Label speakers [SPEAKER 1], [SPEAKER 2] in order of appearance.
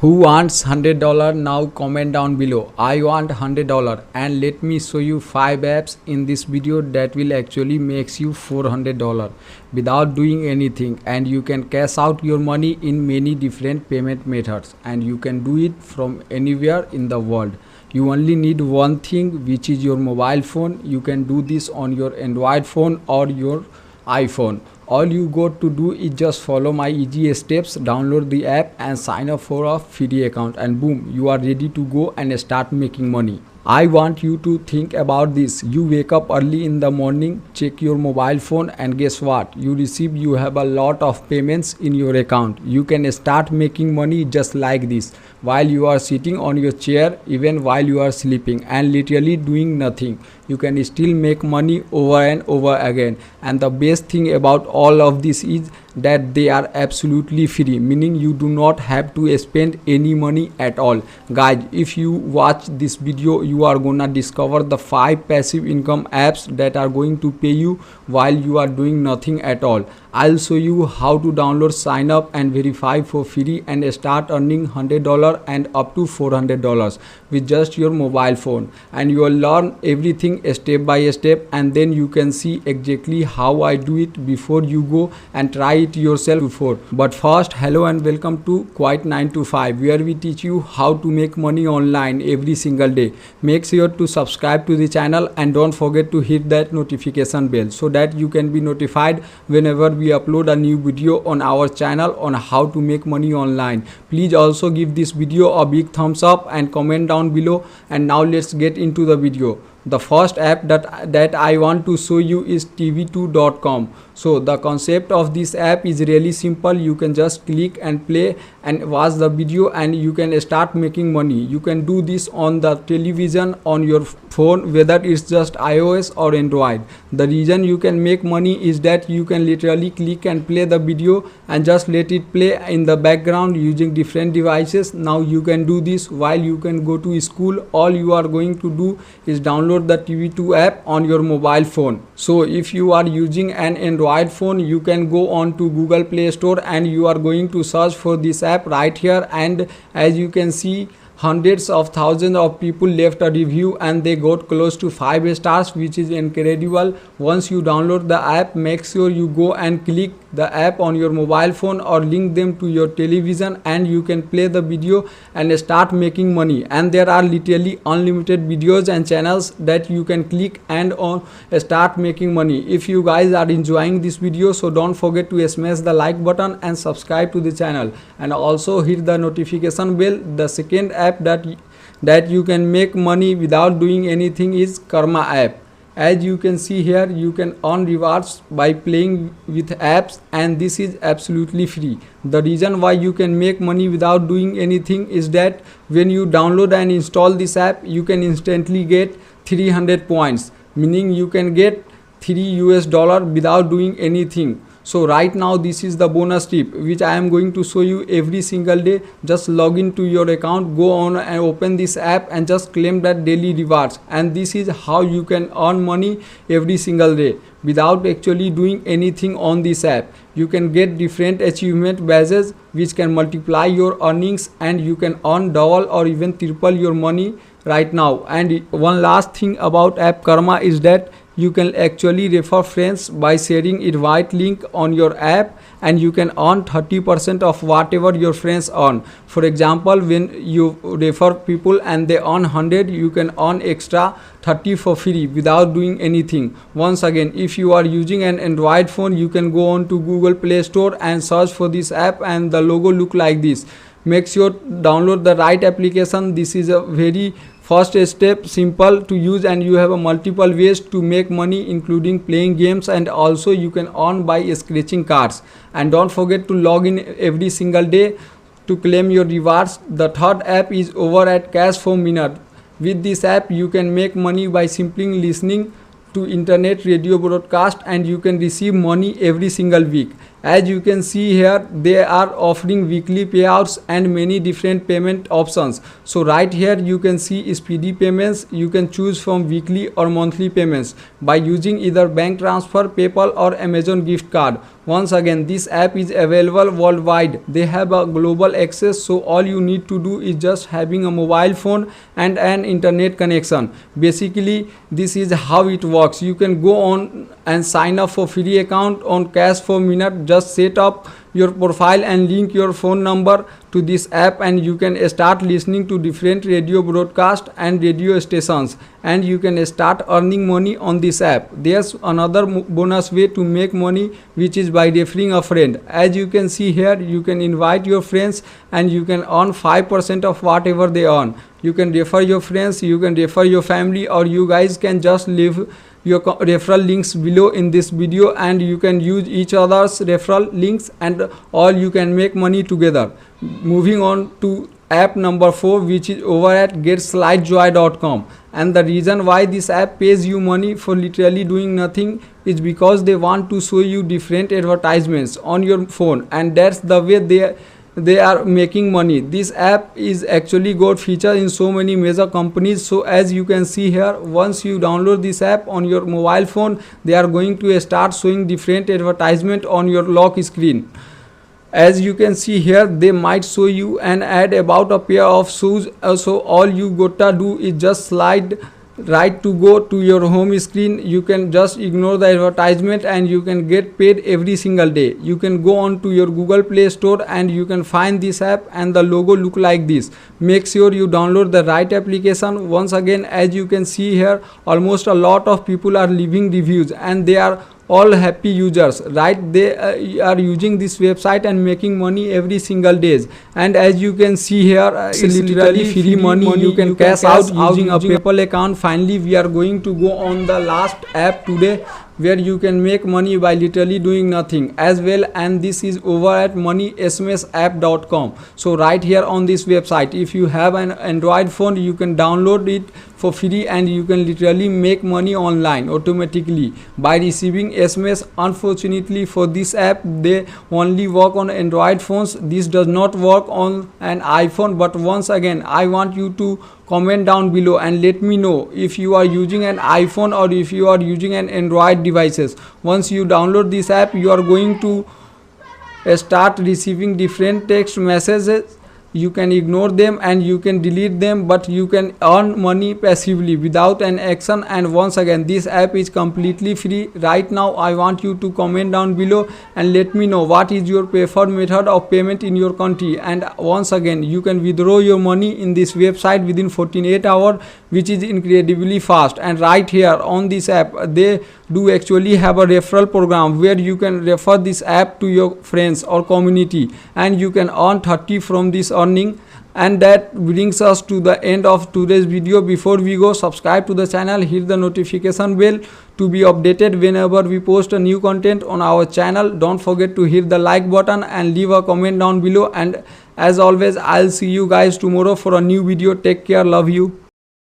[SPEAKER 1] Who wants $100? Now comment down below. I want $100 and let me show you 5 apps in this video that will actually makes you $400 without doing anything, and you can cash out your money in many different payment methods and you can do it from anywhere in the world. You only need one thing, which is your mobile phone. You can do this on your Android phone or your iPhone. All you got to do is just follow my easy steps, download the app and sign up for a free account, and boom, you are ready to go and start making money. I want you to think about this. You wake up early in the morning, check your mobile phone, and guess what? You have a lot of payments in your account. You can start making money just like this while you are sitting on your chair, even while you are sleeping and literally doing nothing. You can still make money over and over again. And the best thing about all of this is that they are absolutely free, meaning you do not have to spend any money at all. Guys, if you watch this video, you are gonna discover the 5 passive income apps that are going to pay you while you are doing nothing at all. I'll show you how to download, sign up and verify for free and start earning $100 and up to $400 with just your mobile phone, and you will learn everything step by step, and then you can see exactly how I do it before you go and try it yourself before. But first, hello and welcome to Quiet 9 to 5, where we teach you how to make money online every single day. Make sure to subscribe to the channel and don't forget to hit that notification bell so that you can be notified whenever we upload a new video on our channel on how to make money online. Please also give this video a big thumbs up and comment down below. And now let's get into the video. The first app that I want to show you is tv2.com. So the concept of this app is really simple. You can just click and play and watch the video and you can start making money. You can do this on the television, on your phone, whether it's just iOS or Android. The reason you can make money is that you can literally click and play the video and just let it play in the background using different devices. Now you can do this while you can go to school. All you are going to do is download the TV2 app on your mobile phone. So if you are using an Android phone, you can go on to Google Play Store and you are going to search for this app right here, and as you can see, hundreds of thousands of people left a review and they got close to 5 stars, which is incredible. Once you download the app, make sure you go and click the app on your mobile phone or link them to your television and you can play the video and start making money. And there are literally unlimited videos and channels that you can click and start making money. If you guys are enjoying this video, so don't forget to smash the like button and subscribe to the channel and also hit the notification bell. The second app that you can make money without doing anything is Karma app. As you can see here, you can earn rewards by playing with apps, and this is absolutely free. The reason why you can make money without doing anything is that when you download and install this app, you can instantly get 300 points, meaning you can get $3 without doing anything. So right now this is the bonus tip which I am going to show you every single day. Just log into your account, go on and open this app and just claim that daily rewards, and this is how you can earn money every single day without actually doing anything on this app. You can get different achievement badges which can multiply your earnings, and you can earn double or even triple your money right now. And one last thing about app Karma is that you can actually refer friends by sharing a right link on your app, and you can earn 30% of whatever your friends earn. For example, when you refer people and they earn 100, you can earn extra 30 for free without doing anything. Once again, if you are using an Android phone, you can go on to Google Play Store and search for this app, and the logo look like this. Make sure download the right application. This is a very first step, simple to use, and you have a multiple ways to make money, including playing games, and also you can earn by scratching cards. And don't forget to log in every single day to claim your rewards. The third app is over at Cash for Minute. With this app, you can make money by simply listening to internet radio broadcast, and you can receive money every single week. As you can see here, they are offering weekly payouts and many different payment options. So right here you can see speedy payments. You can choose from weekly or monthly payments by using either bank transfer, PayPal or Amazon gift card. Once again, this app is available worldwide. They have a global access, so all you need to do is just having a mobile phone and an internet connection. Basically, this is how it works. You can go on and sign up for free account on Cash for Minute. Just set up your profile and link your phone number to this app, and you can start listening to different radio broadcast and radio stations, and you can start earning money on this app. There's another bonus way to make money, which is by referring a friend. As you can see here, you can invite your friends and you can earn 5% of whatever they earn. You can refer your friends, you can refer your family, or you guys can just leave your referral links below in this video, and you can use each other's referral links, and all you can make money together. Moving on to app number 4, which is over at GetSlideJoy.com. And the reason why this app pays you money for literally doing nothing is because they want to show you different advertisements on your phone, and that's the way they are making money. This app is actually got featured in so many major companies. So as you can see here, once you download this app on your mobile phone, they are going to start showing different advertisement on your lock screen. As you can see here, they might show you an ad about a pair of shoes. So all you gotta do is just slide right to go to your home screen. You can just ignore the advertisement and you can get paid every single day. You can go on to your Google Play Store and you can find this app, and the logo look like this. Make sure you download the right application. Once again, as you can see here, almost a lot of people are leaving reviews, and they are all happy users, right? They are using this website and making money every single days. And as you can see here, it's literally free money. You can cash out using a PayPal account. Finally, we are going to go on the last app today, where you can make money by literally doing nothing as well, and this is over at moneysmsapp.com. So right here on this website, if you have an Android phone, you can download it for free, and you can literally make money online automatically by receiving SMS. Unfortunately for this app, they only work on Android phones. This does not work on an iPhone. But once again, I want you to comment down below and let me know if you are using an iPhone or if you are using an Android devices. Once you download this app, you are going to start receiving different text messages. You can ignore them and you can delete them, but you can earn money passively without an action. And once again, this app is completely free. Right now, I want you to comment down below and let me know what is your preferred method of payment in your country. And once again, you can withdraw your money in this website within 48 hours, which is incredibly fast. And right here on this app, they do actually have a referral program where you can refer this app to your friends or community, and you can earn 30 from this earning. And that brings us to the end of today's video. Before we go, subscribe to the channel, hit the notification bell to be updated whenever we post a new content on our channel. Don't forget to hit the like button and leave a comment down below. And as always, I'll see you guys tomorrow for a new video. Take care. Love you.